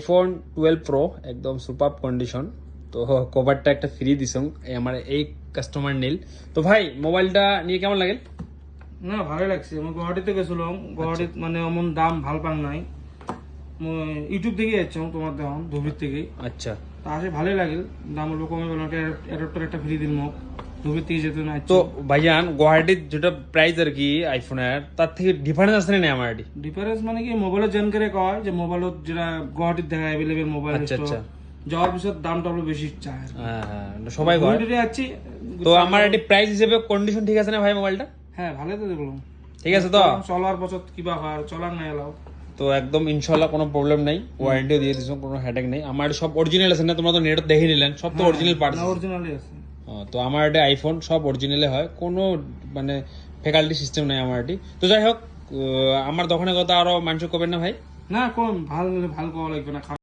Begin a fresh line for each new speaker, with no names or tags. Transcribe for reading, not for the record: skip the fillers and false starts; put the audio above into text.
IPhone 12 pro একদম super condition. তো কভারটা একটা ফ্রি দিছং আমার এই কাস্টমার নীল। তো ভাই মোবাইলটা নিয়ে কেমন লাগে?
না ভালো লাগছে। আমি গুয়াহাটিতে গেছিলাম, গুয়াহাটিত মানে এমন দাম ভাল পাং নাই। ইউটিউব থেকে যাচ্ছিলাম তোমার দেখুন ধুবির থেকে।
আচ্ছা,
তা আসে ভালোই লাগিল, দাম অল্প কমে গেল, অ্যাডাপ্টার একটা ফ্রি দিল মোক ধুবির থেকে যেতে না।
তো ভাইজান গুয়াহাটির যেটা প্রাইস আর কি আইফোনের তার থেকে ডিফারেন্স আছে না আমার?
ডিফারেন্স মানে কি মোবাইলের জানকারি কয় যে মোবাইলত যেটা গুয়াহাটিত দেখা অ্যাভেলেবেল মোবাইল
আচ্ছা আচ্ছা,
যাওয়ার পিছত দামটা একটু বেশি চায়।
হ্যাঁ হ্যাঁ সবাই কয়।
গুয়াহাটিতে যাচ্ছি।
তো আমার এটি প্রাইস হিসেবে কন্ডিশন ঠিক আছে না ভাই মোবাইলটা?
হ্যাঁ ভালোই তো দেখলাম।
ঠিক আছে তো
চলার পথত কিবা হয় চলার নাই এলাও।
তো একদম ইনশাল্লাহ কোনো প্রবলেম নাই, ওয়ারেন্টিও দিয়ে দিছো, কোনো হেডেক নেই। আমার সব অরিজিনাল আছে না, তোমরা তো নেট দেখে নিলেন, সব তো অরিজিনাল পার্টস।
অরিজিনালই আছে।
তো আমার এটা আইফোন সব অরিজিনালে হয়, কোনো মানে ফ্যাকাল্টি সিস্টেম নাই আমার এটি। তো যাই হোক, আমার দোকানের কথা আরো মানুষ করবেন না ভাই?
না কোন ভাল ভাল কোয়া লাগবে না।